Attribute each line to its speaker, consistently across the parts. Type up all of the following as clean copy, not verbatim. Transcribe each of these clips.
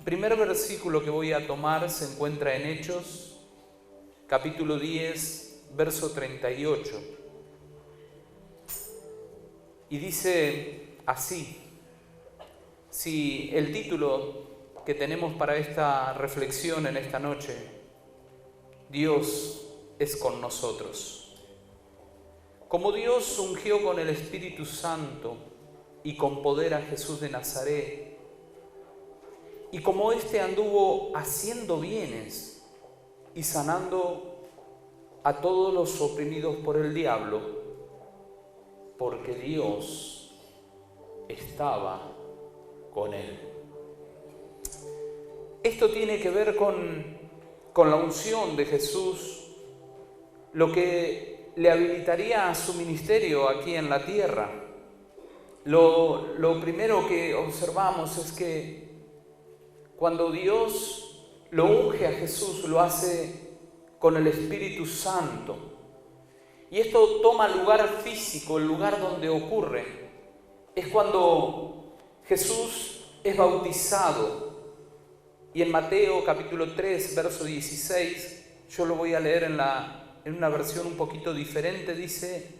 Speaker 1: primer versículo que voy a tomar se encuentra en Hechos, capítulo 10, verso 38. Y dice así, si el título que tenemos para esta reflexión en esta noche, Dios es con nosotros. Como Dios ungió con el Espíritu Santo y con poder a Jesús de Nazaret, y como éste anduvo haciendo bienes y sanando a todos los oprimidos por el diablo, porque Dios estaba con él. Esto tiene que ver con la unción de Jesús, lo que le habilitaría a su ministerio aquí en la tierra. Lo primero que observamos es que cuando Dios lo unge a Jesús, lo hace con el Espíritu Santo. Y esto toma lugar físico, el lugar donde ocurre. Es cuando Jesús es bautizado. Y en Mateo capítulo 3, verso 16, yo lo voy a leer en una versión un poquito diferente, dice: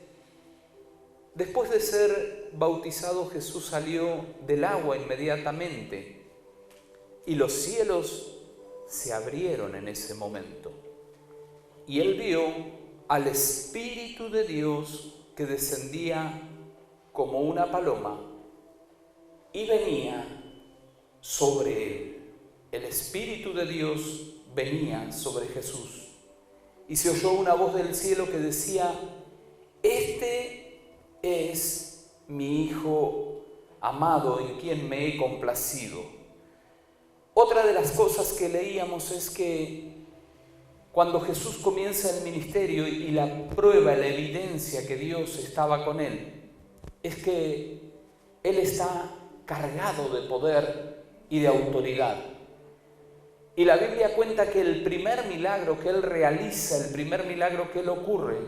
Speaker 1: después de ser bautizado, Jesús salió del agua inmediatamente, y los cielos se abrieron en ese momento. Y él vio al Espíritu de Dios que descendía como una paloma y venía sobre él. El Espíritu de Dios venía sobre Jesús. Y se oyó una voz del cielo que decía: este es mi Hijo amado en quien me he complacido. Otra de las cosas que leíamos es que cuando Jesús comienza el ministerio y la prueba, la evidencia que Dios estaba con él, es que él está cargado de poder y de autoridad. Y la Biblia cuenta que el primer milagro que él realiza, el primer milagro que él ocurre,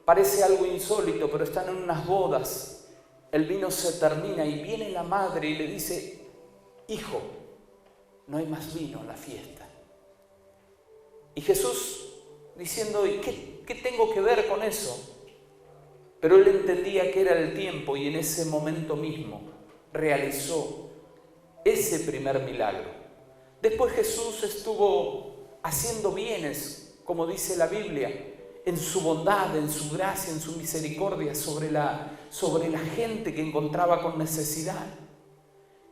Speaker 1: parece algo insólito, pero están en unas bodas, el vino se termina y viene la madre y le dice: hijo, no hay más vino en la fiesta. Y Jesús diciendo: ¿y qué tengo que ver con eso? Pero él entendía que era el tiempo y en ese momento mismo realizó ese primer milagro. Después Jesús estuvo haciendo bienes, como dice la Biblia, en su bondad, en su gracia, en su misericordia sobre la gente que encontraba con necesidad.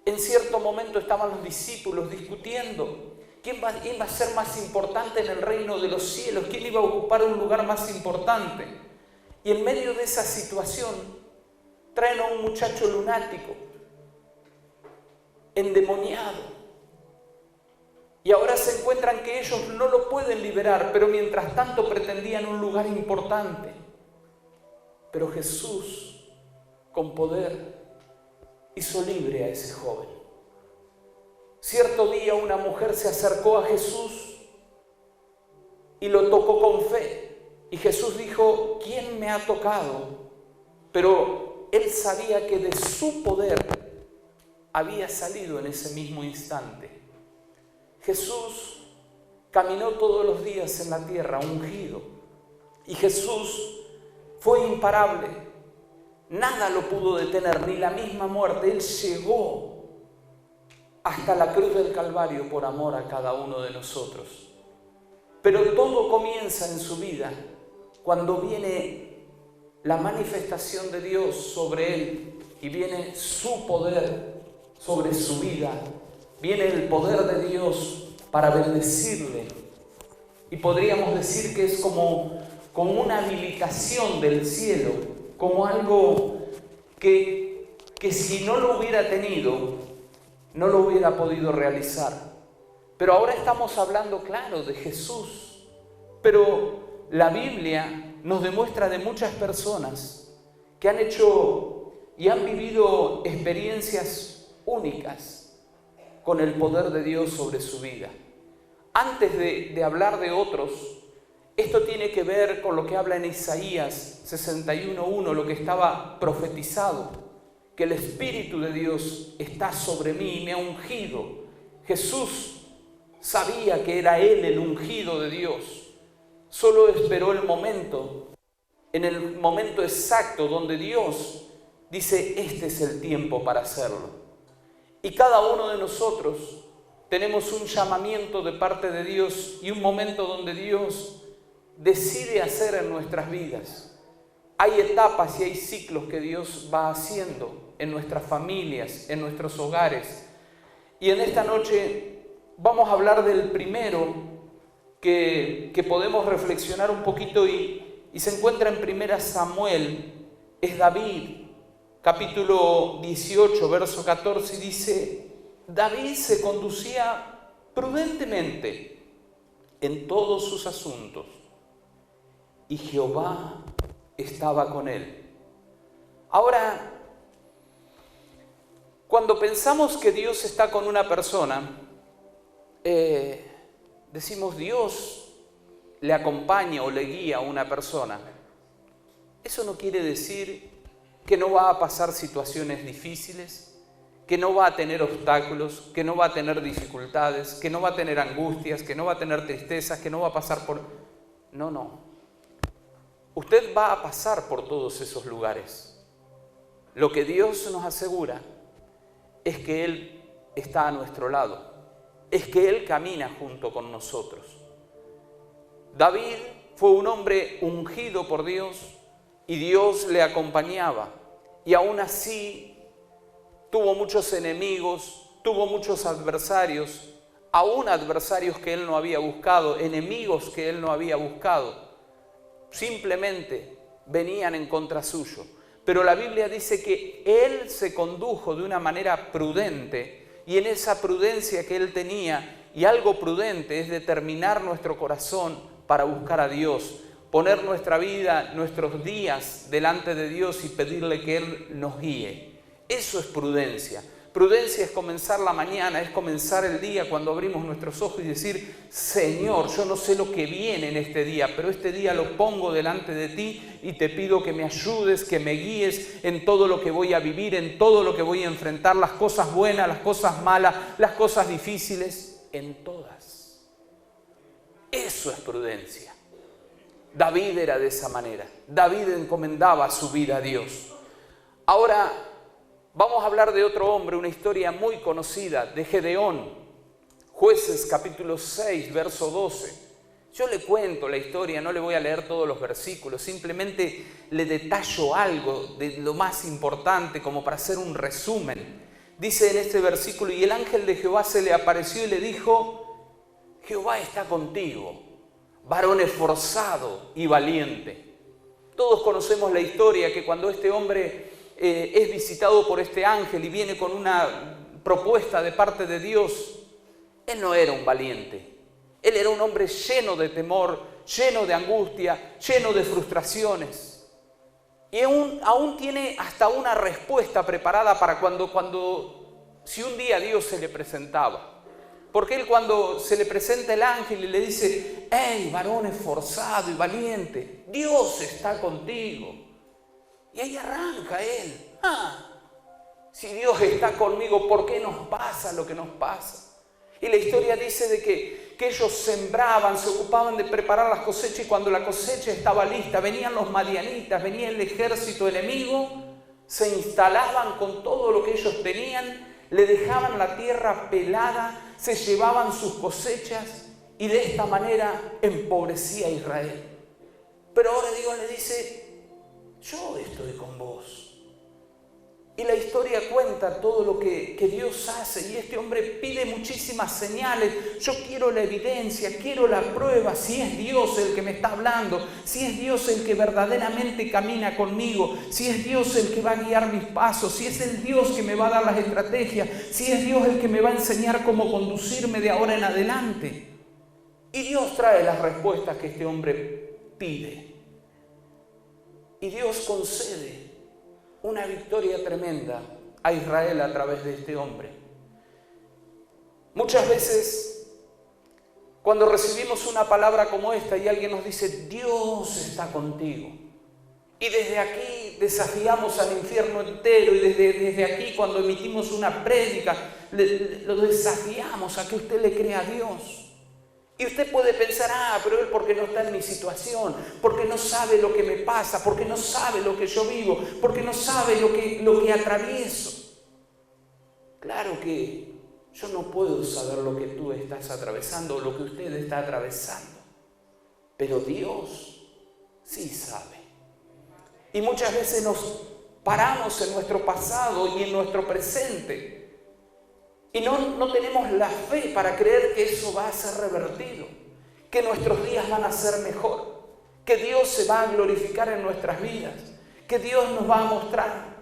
Speaker 1: En cierto momento estaban los discípulos discutiendo quién iba a ser más importante en el reino de los cielos, quién iba a ocupar un lugar más importante. Y en medio de esa situación traen a un muchacho lunático, endemoniado. Y ahora se encuentran que ellos no lo pueden liberar, pero mientras tanto pretendían un lugar importante. Pero Jesús, con poder, hizo libre a ese joven. Cierto día una mujer se acercó a Jesús y lo tocó con fe. Y Jesús dijo: ¿quién me ha tocado? Pero él sabía que de su poder había salido en ese mismo instante. Jesús caminó todos los días en la tierra ungido. Y Jesús fue imparable. Nada lo pudo detener, ni la misma muerte. Él llegó hasta la cruz del Calvario por amor a cada uno de nosotros. Pero todo comienza en su vida cuando viene la manifestación de Dios sobre él y viene su poder sobre su vida. Viene el poder de Dios para bendecirle. Y podríamos decir que es como una habilitación del cielo, como algo que si no lo hubiera tenido, no lo hubiera podido realizar. Pero ahora estamos hablando, claro, de Jesús. Pero la Biblia nos demuestra de muchas personas que han hecho y han vivido experiencias únicas con el poder de Dios sobre su vida. Antes de hablar de otros, esto tiene que ver con lo que habla en Isaías 61:1, lo que estaba profetizado, que el Espíritu de Dios está sobre mí y me ha ungido. Jesús sabía que era Él el ungido de Dios. Solo esperó el momento, en el momento exacto donde Dios dice, este es el tiempo para hacerlo. Y cada uno de nosotros tenemos un llamamiento de parte de Dios y un momento donde Dios decide hacer en nuestras vidas. Hay etapas y hay ciclos que Dios va haciendo en nuestras familias, en nuestros hogares. Y en esta noche vamos a hablar del primero que podemos reflexionar un poquito y se encuentra en 1 Samuel, es David, capítulo 18, verso 14, y dice, David se conducía prudentemente en todos sus asuntos y Jehová estaba con él. Ahora, cuando pensamos que Dios está con una persona, decimos Dios le acompaña o le guía a una persona. Eso no quiere decir que no va a pasar situaciones difíciles, que no va a tener obstáculos, que no va a tener dificultades, que no va a tener angustias, que no va a tener tristezas, que no va a pasar por... No. Usted va a pasar por todos esos lugares. Lo que Dios nos asegura es que Él está a nuestro lado, es que Él camina junto con nosotros. David fue un hombre ungido por Dios y Dios le acompañaba, y aún así tuvo muchos enemigos, tuvo muchos adversarios, aún adversarios que él no había buscado, enemigos que él no había buscado. Simplemente venían en contra suyo. Pero la Biblia dice que él se condujo de una manera prudente, y en esa prudencia que él tenía, y algo prudente es determinar nuestro corazón para buscar a Dios, poner nuestra vida, nuestros días delante de Dios y pedirle que Él nos guíe. Eso es prudencia. Prudencia es comenzar la mañana, es comenzar el día cuando abrimos nuestros ojos y decir, Señor, yo no sé lo que viene en este día, pero este día lo pongo delante de ti y te pido que me ayudes, que me guíes en todo lo que voy a vivir, en todo lo que voy a enfrentar, las cosas buenas, las cosas malas, las cosas difíciles, en todas. Eso es prudencia. David era de esa manera. David encomendaba su vida a Dios. Ahora vamos a hablar de otro hombre, una historia muy conocida, de Gedeón. Jueces capítulo 6, verso 12. Yo le cuento la historia, no le voy a leer todos los versículos, simplemente le detallo algo de lo más importante como para hacer un resumen. Dice en este versículo, y el ángel de Jehová se le apareció y le dijo, Jehová está contigo, varón esforzado y valiente. Todos conocemos la historia que cuando este hombre es visitado por este ángel y viene con una propuesta de parte de Dios, él no era un valiente. Él era un hombre lleno de temor, lleno de angustia, lleno de frustraciones. Y aún tiene hasta una respuesta preparada para si un día Dios se le presentaba. Porque él cuando se le presenta el ángel y le dice, ¡hey, varón esforzado y valiente! Dios está contigo. Y ahí arranca él. Si Dios está conmigo, ¿por qué nos pasa lo que nos pasa? Y la historia dice de que ellos sembraban, se ocupaban de preparar las cosechas, y cuando la cosecha estaba lista, venían los madianitas, venía el ejército enemigo, se instalaban con todo lo que ellos tenían, le dejaban la tierra pelada, se llevaban sus cosechas y de esta manera empobrecía a Israel. Pero ahora Dios le dice, yo estoy con vos. Y la historia cuenta todo lo que Dios hace, y este hombre pide muchísimas señales. Yo quiero la evidencia, quiero la prueba, si es Dios el que me está hablando, si es Dios el que verdaderamente camina conmigo, si es Dios el que va a guiar mis pasos, si es el Dios que me va a dar las estrategias, si es Dios el que me va a enseñar cómo conducirme de ahora en adelante. Y Dios trae las respuestas que este hombre pide. Y Dios concede una victoria tremenda a Israel a través de este hombre. Muchas veces, cuando recibimos una palabra como esta y alguien nos dice, Dios está contigo, y desde aquí desafiamos al infierno entero, y desde aquí cuando emitimos una prédica, lo desafiamos a que usted le crea a Dios. Y usted puede pensar, pero él porque no está en mi situación, porque no sabe lo que me pasa, porque no sabe lo que yo vivo, porque no sabe lo que atravieso. Claro que yo no puedo saber lo que tú estás atravesando o lo que usted está atravesando, pero Dios sí sabe. Y muchas veces nos paramos en nuestro pasado y en nuestro presente y no tenemos la fe para creer que eso va a ser revertido, que nuestros días van a ser mejor, que Dios se va a glorificar en nuestras vidas, que Dios nos va a mostrar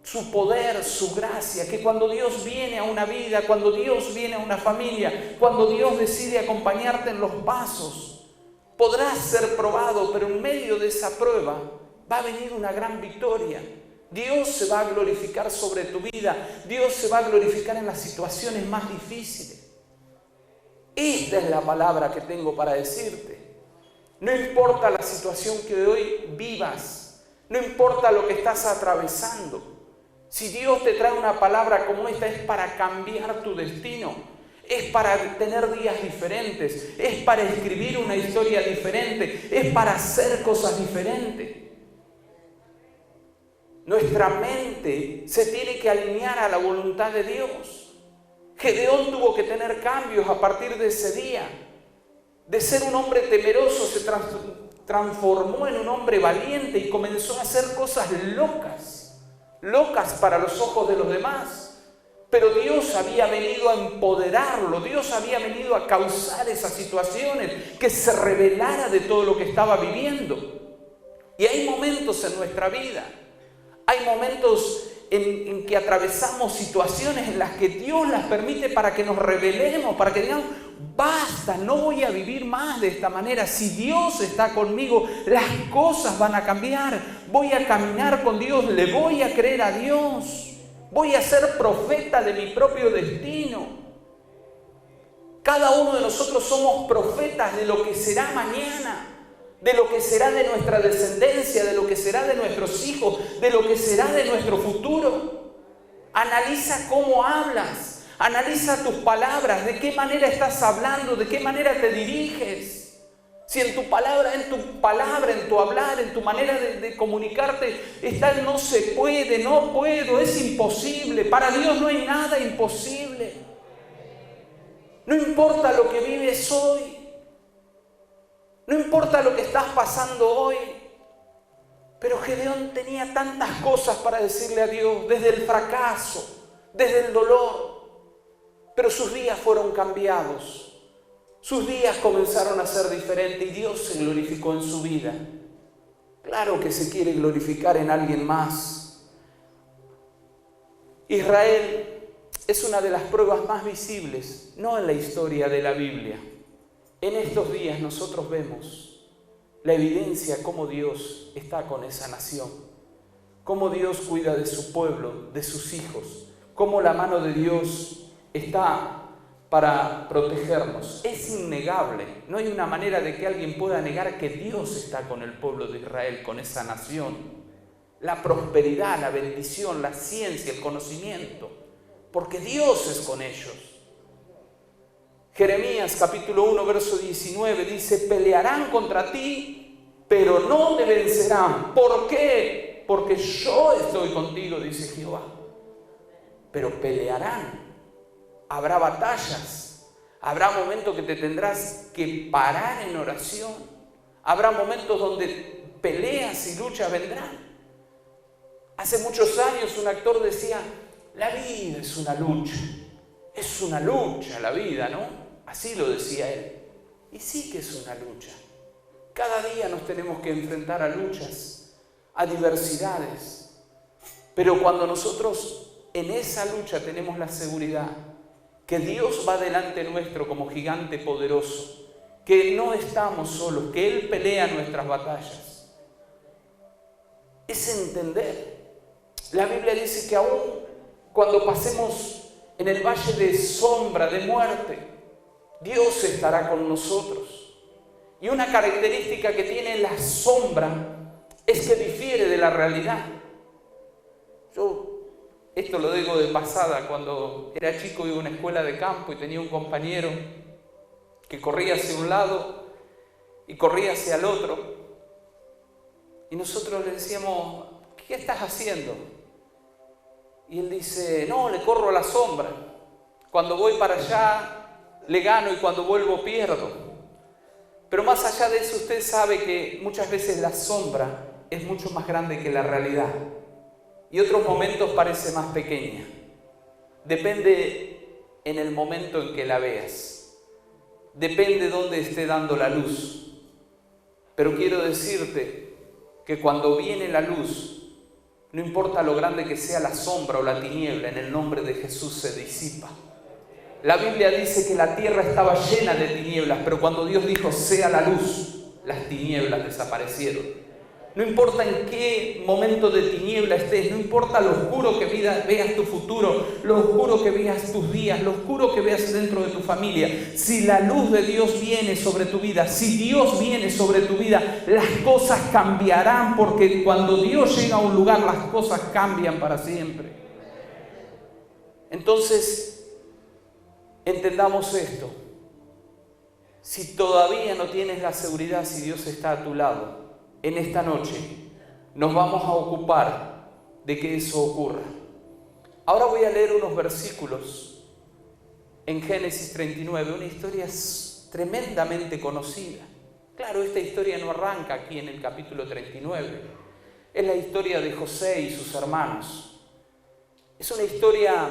Speaker 1: su poder, su gracia, que cuando Dios viene a una vida, cuando Dios viene a una familia, cuando Dios decide acompañarte en los pasos, podrás ser probado, pero en medio de esa prueba va a venir una gran victoria. Dios se va a glorificar sobre tu vida. Dios se va a glorificar en las situaciones más difíciles. Esta es la palabra que tengo para decirte. No importa la situación que hoy vivas, no importa lo que estás atravesando. Si Dios te trae una palabra como esta, es para cambiar tu destino. Es para tener días diferentes. Es para escribir una historia diferente. Es para hacer cosas diferentes. Nuestra mente se tiene que alinear a la voluntad de Dios. Gedeón tuvo que tener cambios a partir de ese día. De ser un hombre temeroso se transformó en un hombre valiente y comenzó a hacer cosas locas para los ojos de los demás. Pero Dios había venido a empoderarlo, Dios había venido a causar esas situaciones, que se revelara de todo lo que estaba viviendo. Y hay momentos en nuestra vida, hay momentos en que atravesamos situaciones en las que Dios las permite para que nos revelemos, para que digamos, basta, no voy a vivir más de esta manera. Si Dios está conmigo, las cosas van a cambiar. Voy a caminar con Dios, le voy a creer a Dios. Voy a ser profeta de mi propio destino. Cada uno de nosotros somos profetas de lo que será mañana, de lo que será de nuestra descendencia, de lo que será de nuestros hijos, de lo que será de nuestro futuro. Analiza cómo hablas, analiza tus palabras, de qué manera estás hablando, de qué manera te diriges. Si en tu palabra, en tu hablar, en tu manera de comunicarte está el no se puede, no puedo, es imposible. Para Dios no hay nada imposible. No importa lo que vives hoy. No importa lo que estás pasando hoy, pero Gedeón tenía tantas cosas para decirle a Dios, desde el fracaso, desde el dolor, pero sus días fueron cambiados, sus días comenzaron a ser diferentes y Dios se glorificó en su vida. Claro que se quiere glorificar en alguien más. Israel es una de las pruebas más visibles, no en la historia de la Biblia. En estos días nosotros vemos la evidencia cómo Dios está con esa nación, cómo Dios cuida de su pueblo, de sus hijos, cómo la mano de Dios está para protegernos. Es innegable, no hay una manera de que alguien pueda negar que Dios está con el pueblo de Israel, con esa nación. La prosperidad, la bendición, la ciencia, el conocimiento, porque Dios es con ellos. Jeremías capítulo 1 verso 19 dice, pelearán contra ti, pero no te vencerán. ¿Por qué? Porque yo estoy contigo, dice Jehová. Pero pelearán. Habrá batallas. Habrá momentos que te tendrás que parar en oración. Habrá momentos donde peleas y luchas vendrán. Hace muchos años un actor decía, la vida es una lucha. Es una lucha la vida, ¿no? Así lo decía él. Y sí que es una lucha. Cada día nos tenemos que enfrentar a luchas, a diversidades. Pero cuando nosotros en esa lucha tenemos la seguridad que Dios va delante nuestro como gigante poderoso, que no estamos solos, que Él pelea nuestras batallas, es entender. La Biblia dice que aún cuando pasemos en el valle de sombra, de muerte, Dios estará con nosotros. Y una característica que tiene la sombra es que difiere de la realidad. Yo Esto lo digo de pasada, cuando era chico iba a una escuela de campo y tenía un compañero que corría hacia un lado y corría hacia el otro. Y nosotros le decíamos, ¿qué estás haciendo? Y él dice, no, le corro a la sombra. Cuando voy para allá, le gano y cuando vuelvo pierdo. Pero más allá de eso, usted sabe que muchas veces la sombra es mucho más grande que la realidad. Y otros momentos parece más pequeña. Depende en el momento en que la veas. Depende dónde esté dando la luz. Pero quiero decirte que cuando viene la luz, no importa lo grande que sea la sombra o la tiniebla, en el nombre de Jesús se disipa. La Biblia dice que la tierra estaba llena de tinieblas, pero cuando Dios dijo, sea la luz, las tinieblas desaparecieron. No importa en qué momento de tiniebla estés, no importa lo oscuro que veas tu futuro, lo oscuro que veas tus días, lo oscuro que veas dentro de tu familia. Si la luz de Dios viene sobre tu vida, si Dios viene sobre tu vida, las cosas cambiarán, porque cuando Dios llega a un lugar, las cosas cambian para siempre. Entonces, entendamos esto. Si todavía no tienes la seguridad si Dios está a tu lado, en esta noche nos vamos a ocupar de que eso ocurra. Ahora voy a leer unos versículos en Génesis 39, una historia tremendamente conocida. Claro, esta historia no arranca aquí en el capítulo 39. Es la historia de José y sus hermanos. Es una historia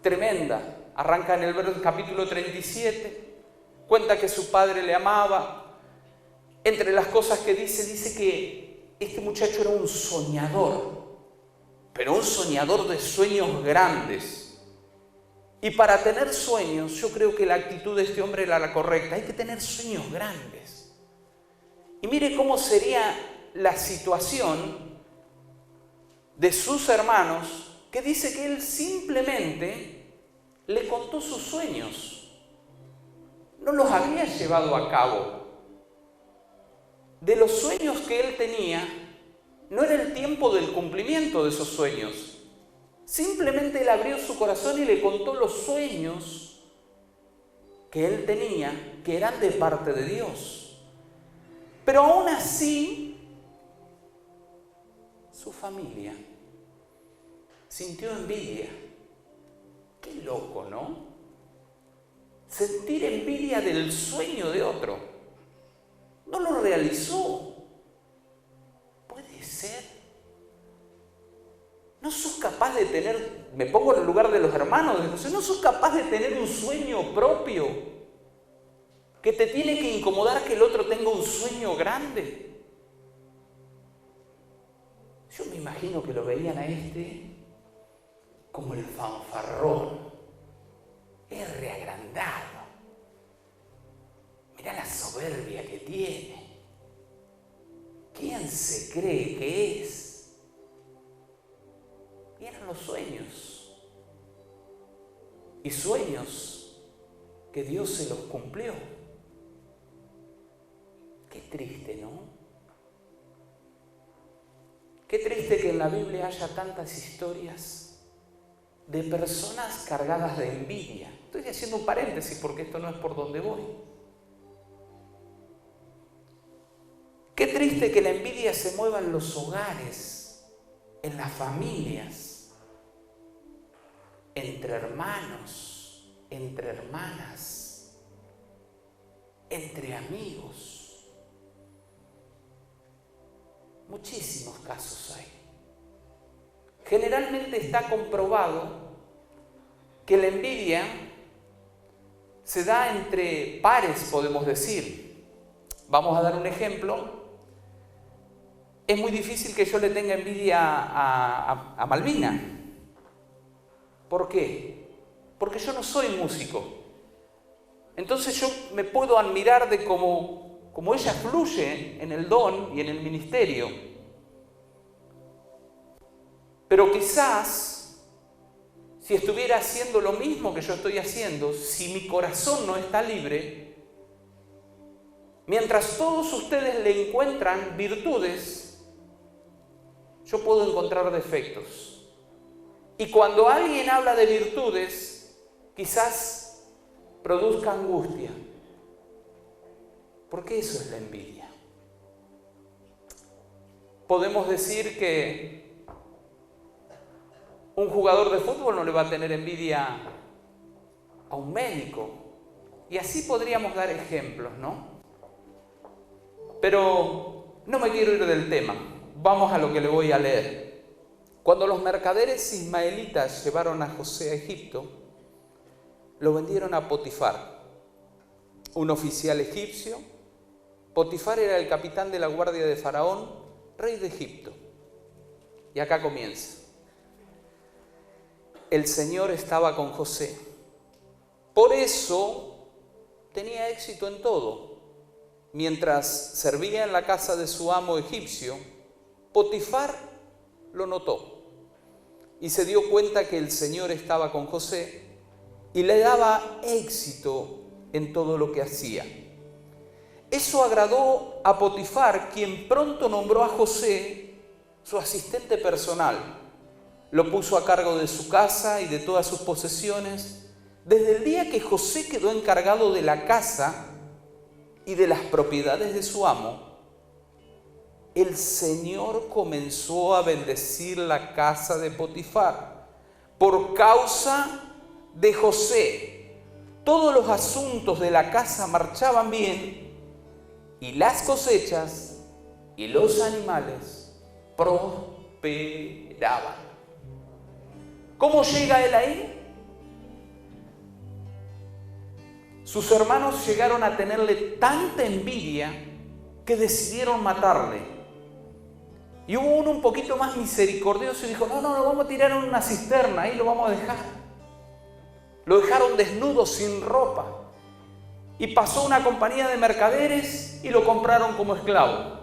Speaker 1: tremenda. Arranca en el capítulo 37. Cuenta que su padre le amaba. Entre las cosas que dice que este muchacho era un soñador, pero un soñador de sueños grandes. Y para tener sueños, yo creo que la actitud de este hombre era la correcta. Hay que tener sueños grandes. Y mire cómo sería la situación de sus hermanos, que dice que él simplemente le contó sus sueños. No los había llevado a cabo. De los sueños que él tenía, no era el tiempo del cumplimiento de esos sueños. Simplemente él abrió su corazón y le contó los sueños que él tenía, que eran de parte de Dios. Pero aún así, su familia sintió envidia. Qué loco, ¿no? Sentir envidia del sueño de otro. No lo realizó. ¿Puede ser? No sos capaz de tener, me pongo en el lugar de los hermanos de José, no sos capaz de tener un sueño propio, que te tiene que incomodar que el otro tenga un sueño grande. Yo me imagino que lo veían a este como el fanfarrón, es reagrandado. Mirá la soberbia que tiene. ¿Quién se cree que es? Y eran los sueños. Y sueños que Dios se los cumplió. Qué triste, ¿no? Qué triste que en la Biblia haya tantas historias de personas cargadas de envidia. Estoy haciendo un paréntesis porque esto no es por donde voy. Qué triste que la envidia se mueva en los hogares, en las familias, entre hermanos, entre hermanas, entre amigos. Muchísimos casos hay. Generalmente está comprobado que la envidia se da entre pares, podemos decir. Vamos a dar un ejemplo. Es muy difícil que yo le tenga envidia a Malvina. ¿Por qué? Porque yo no soy músico. Entonces yo me puedo admirar de cómo ella fluye en el don y en el ministerio. Pero quizás, si estuviera haciendo lo mismo que yo estoy haciendo, si mi corazón no está libre, mientras todos ustedes le encuentran virtudes, yo puedo encontrar defectos. Y cuando alguien habla de virtudes, quizás produzca angustia. Porque eso es la envidia. Podemos decir que un jugador de fútbol no le va a tener envidia a un médico. Y así podríamos dar ejemplos, ¿no? Pero no me quiero ir del tema. Vamos a lo que le voy a leer. Cuando los mercaderes ismaelitas llevaron a José a Egipto, lo vendieron a Potifar, un oficial egipcio. Potifar era el capitán de la guardia de Faraón, rey de Egipto. Y acá comienza. El Señor estaba con José. Por eso tenía éxito en todo. Mientras servía en la casa de su amo egipcio, Potifar lo notó y se dio cuenta que el Señor estaba con José y le daba éxito en todo lo que hacía. Eso agradó a Potifar, quien pronto nombró a José su asistente personal. Lo puso a cargo de su casa y de todas sus posesiones. Desde el día que José quedó encargado de la casa y de las propiedades de su amo, el Señor comenzó a bendecir la casa de Potifar por causa de José. Todos los asuntos de la casa marchaban bien y las cosechas y los animales prosperaban. ¿Cómo llega él ahí? Sus hermanos llegaron a tenerle tanta envidia que decidieron matarle. Y hubo uno un poquito más misericordioso y dijo, no, lo vamos a tirar en una cisterna, ahí lo vamos a dejar. Lo dejaron desnudo, sin ropa. Y pasó una compañía de mercaderes y lo compraron como esclavo.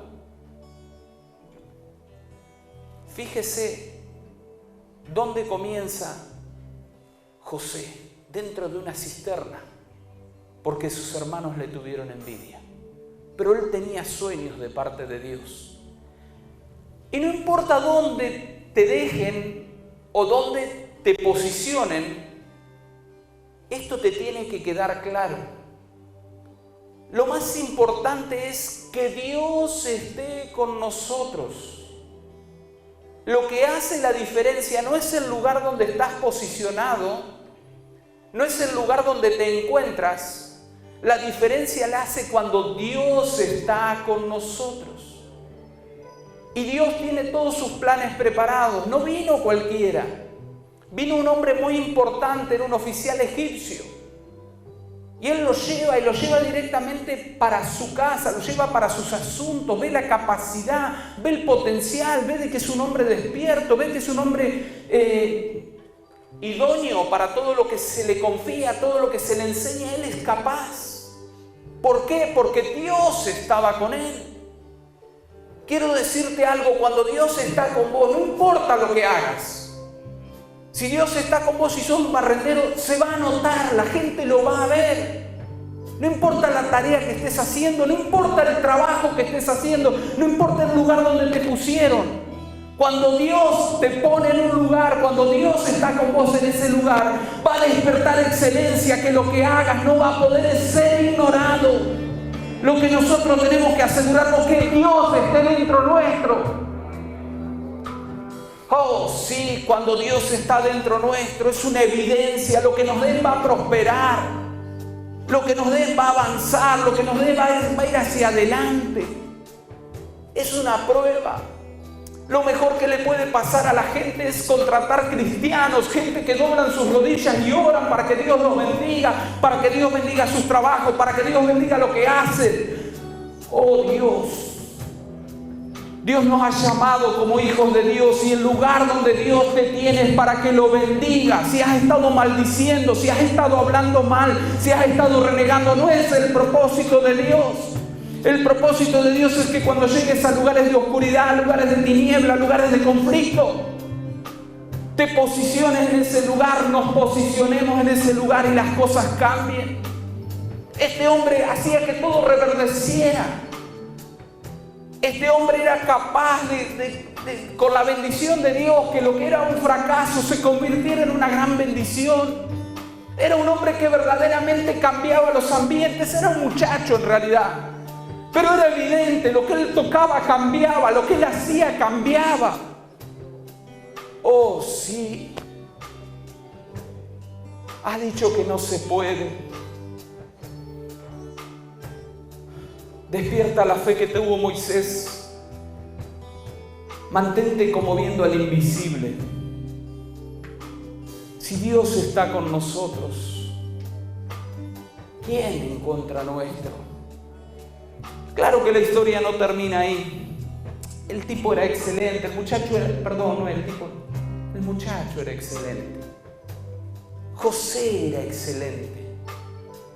Speaker 1: Fíjese dónde comienza José, dentro de una cisterna, porque sus hermanos le tuvieron envidia. Pero él tenía sueños de parte de Dios. Y no importa dónde te dejen o dónde te posicionen, esto te tiene que quedar claro. Lo más importante es que Dios esté con nosotros. Lo que hace la diferencia no es el lugar donde estás posicionado, no es el lugar donde te encuentras. La diferencia la hace cuando Dios está con nosotros. Y Dios tiene todos sus planes preparados. No vino cualquiera. Vino un hombre muy importante, era un oficial egipcio. Y él lo lleva directamente para su casa, lo lleva para sus asuntos, ve la capacidad, ve el potencial, ve de que es un hombre despierto, ve que es un hombre idóneo para todo lo que se le confía, todo lo que se le enseña, él es capaz. ¿Por qué? Porque Dios estaba con él. Quiero decirte algo, cuando Dios está con vos, no importa lo que hagas. Si Dios está con vos y sos un barrendero, se va a notar, la gente lo va a ver. No importa la tarea que estés haciendo, no importa el trabajo que estés haciendo, no importa el lugar donde te pusieron. Cuando Dios te pone en un lugar, cuando Dios está con vos en ese lugar, va a despertar excelencia, que lo que hagas no va a poder ser ignorado. Lo que nosotros tenemos que asegurarnos es que Dios esté dentro nuestro. Oh, sí, cuando Dios está dentro nuestro es una evidencia. Lo que nos dé va a prosperar. Lo que nos dé va a avanzar. Lo que nos dé va a ir hacia adelante. Es una prueba. Lo mejor que le puede pasar a la gente es contratar cristianos, gente que doblan sus rodillas y oran para que Dios los bendiga, para que Dios bendiga sus trabajos, para que Dios bendiga lo que hacen. Oh Dios, Dios nos ha llamado como hijos de Dios y el lugar donde Dios te tiene es para que lo bendiga. Si has estado maldiciendo, si has estado hablando mal, si has estado renegando, no es el propósito de Dios. El propósito de Dios es que cuando llegues a lugares de oscuridad, lugares de tiniebla, lugares de conflicto, te posiciones en ese lugar, nos posicionemos en ese lugar y las cosas cambien. Este hombre hacía que todo reverdeciera. Este hombre era capaz con la bendición de Dios, que lo que era un fracaso se convirtiera en una gran bendición. Era un hombre que verdaderamente cambiaba los ambientes, era un muchacho en realidad. Pero era evidente, lo que él tocaba cambiaba, lo que él hacía cambiaba. Oh, sí. Ha dicho que no se puede. Despierta la fe que tuvo Moisés. Mantente como viendo al invisible. Si Dios está con nosotros, ¿quién en contra nuestro? Claro que la historia no termina ahí. El tipo era excelente, el muchacho era, perdón, no el tipo, el muchacho era excelente. José era excelente,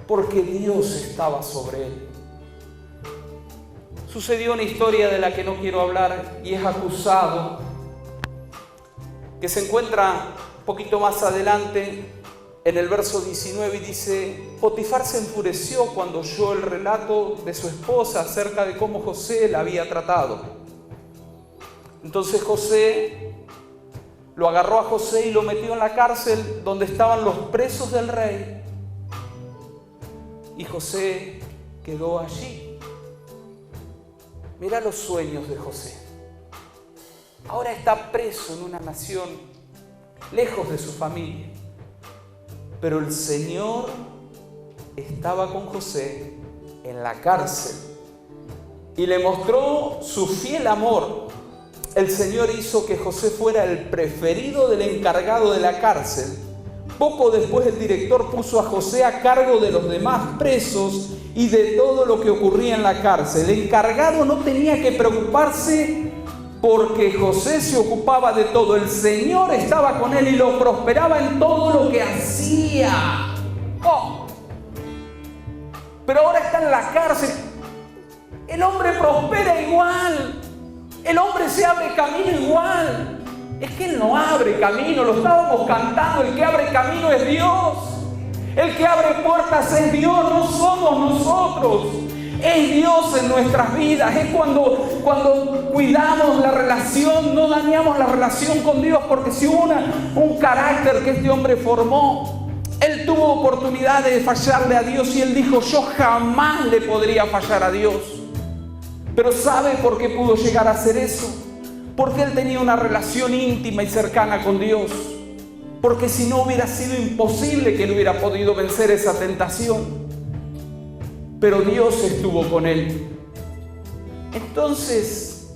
Speaker 1: porque Dios estaba sobre él. Sucedió una historia de la que no quiero hablar y es acusado, que se encuentra un poquito más adelante en el verso 19 y dice: Potifar se enfureció cuando oyó el relato de su esposa acerca de cómo José la había tratado. Entonces José lo agarró a José y lo metió en la cárcel donde estaban los presos del rey. Y José quedó allí. Mira los sueños de José. Ahora está preso en una nación, lejos de su familia. Pero el Señor estaba con José en la cárcel y le mostró su fiel amor. El Señor hizo que José fuera el preferido del encargado de la cárcel. Poco después el director puso a José a cargo de los demás presos y de todo lo que ocurría en la cárcel. El encargado no tenía que preocuparse porque José se ocupaba de todo. El Señor estaba con él y lo prosperaba en todo lo que hacía. Oh. Pero ahora está en la cárcel. El hombre prospera igual. El hombre se abre camino igual. Es que Él no abre camino, lo estábamos cantando. El que abre camino es Dios. El que abre puertas es Dios, no somos nosotros. Es Dios en nuestras vidas. Es cuando cuidamos la relación, no dañamos la relación con Dios, porque si hubo un carácter que este hombre formó, él tuvo oportunidad de fallarle a Dios y él dijo: yo jamás le podría fallar a Dios. Pero ¿sabe por qué pudo llegar a hacer eso? Porque él tenía una relación íntima y cercana con Dios. Porque si no hubiera sido imposible que él hubiera podido vencer esa tentación. Pero Dios estuvo con él. Entonces,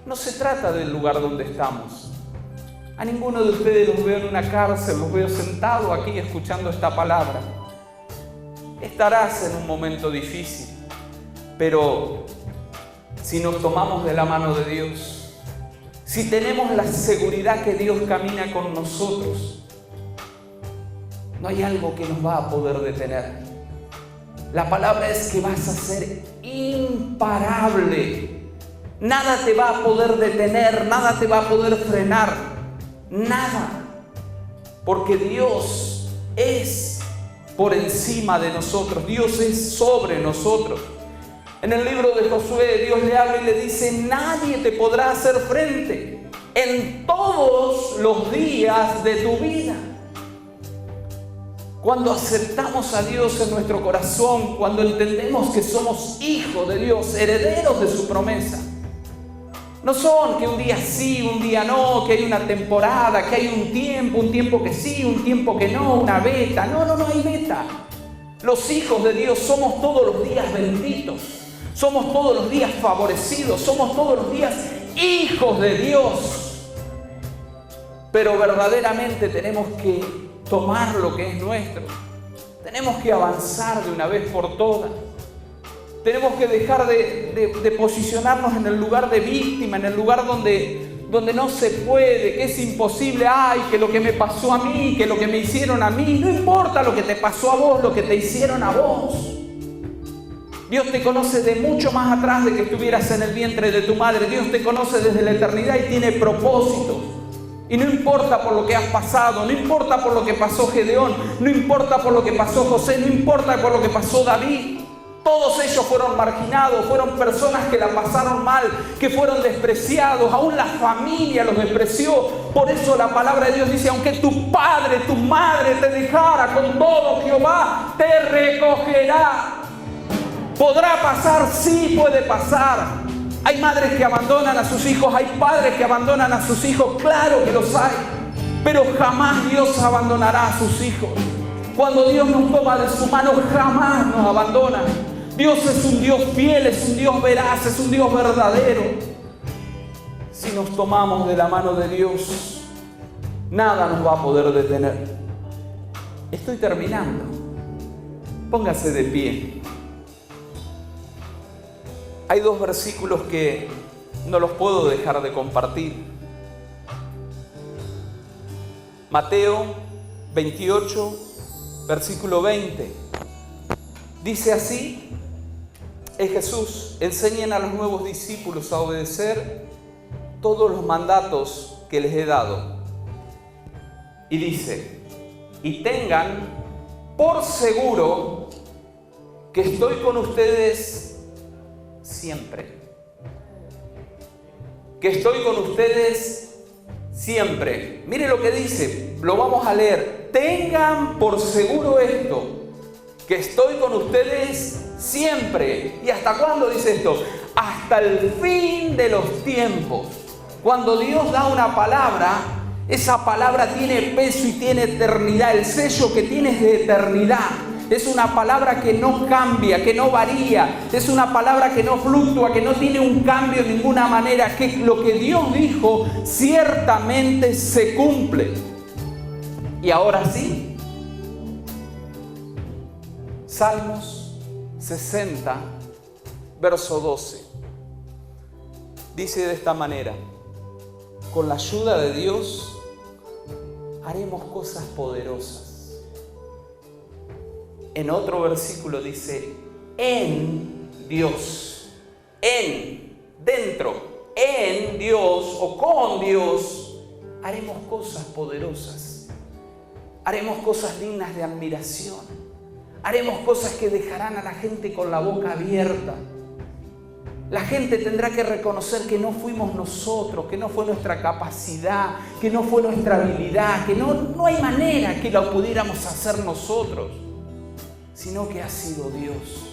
Speaker 1: no se trata del lugar donde estamos. A ninguno de ustedes los veo en una cárcel, los veo sentado aquí escuchando esta palabra. Estarás en un momento difícil, pero si nos tomamos de la mano de Dios, si tenemos la seguridad que Dios camina con nosotros, no hay algo que nos va a poder detener. La palabra es que vas a ser imparable. Nada te va a poder detener, nada te va a poder frenar, nada. Porque Dios es por encima de nosotros, Dios es sobre nosotros. En el libro de Josué, Dios le habla y le dice: nadie te podrá hacer frente en todos los días de tu vida. Cuando aceptamos a Dios en nuestro corazón, cuando entendemos que somos hijos de Dios, herederos de su promesa, no son que un día sí, un día no, que hay una temporada, que hay un tiempo que sí, un tiempo que no, una beta. No hay beta. Los hijos de Dios somos todos los días benditos. Somos todos los días favorecidos, somos todos los días hijos de Dios. Pero verdaderamente tenemos que tomar lo que es nuestro. Tenemos que avanzar de una vez por todas. Tenemos que dejar de posicionarnos en el lugar de víctima, en el lugar donde no se puede, que es imposible. Ay, que lo que me pasó a mí, que lo que me hicieron a mí. No importa lo que te pasó a vos, lo que te hicieron a vos. Dios te conoce de mucho más atrás de que estuvieras en el vientre de tu madre. Dios te conoce desde la eternidad y tiene propósitos. Y no importa por lo que has pasado, no importa por lo que pasó Gedeón, no importa por lo que pasó José, no importa por lo que pasó David. Todos ellos fueron marginados, fueron personas que la pasaron mal, que fueron despreciados, aún la familia los despreció. Por eso la palabra de Dios dice, aunque tu padre, tu madre te dejara, con todo Jehová te recogerá. ¿Podrá pasar? Sí, puede pasar. Hay madres que abandonan a sus hijos, hay padres que abandonan a sus hijos, claro que los hay. Pero jamás Dios abandonará a sus hijos. Cuando Dios nos toma de su mano, jamás nos abandona. Dios es un Dios fiel, es un Dios veraz, es un Dios verdadero. Si nos tomamos de la mano de Dios, nada nos va a poder detener. Estoy terminando. Póngase de pie. Hay dos versículos que no los puedo dejar de compartir. Mateo 28, versículo 20. Dice así, es Jesús: enseñen a los nuevos discípulos a obedecer todos los mandatos que les he dado. Y dice, y tengan por seguro que estoy con ustedes siempre. Que estoy con ustedes siempre. Mire lo que dice, lo vamos a leer. Tengan por seguro esto, que estoy con ustedes siempre. ¿Y hasta cuándo dice esto? Hasta el fin de los tiempos. Cuando Dios da una palabra, esa palabra tiene peso y tiene eternidad. El sello que tiene es de eternidad. Es una palabra que no cambia, que no varía. Es una palabra que no fluctúa, que no tiene un cambio de ninguna manera. Que lo que Dios dijo ciertamente se cumple. Y ahora sí, Salmos 60, verso 12. Dice de esta manera: con la ayuda de Dios haremos cosas poderosas. En otro versículo dice, en Dios, dentro, en Dios o con Dios, haremos cosas poderosas. Haremos cosas dignas de admiración. Haremos cosas que dejarán a la gente con la boca abierta. La gente tendrá que reconocer que no fuimos nosotros, que no fue nuestra capacidad, que no fue nuestra habilidad, que no hay manera que lo pudiéramos hacer nosotros, sino que ha sido Dios.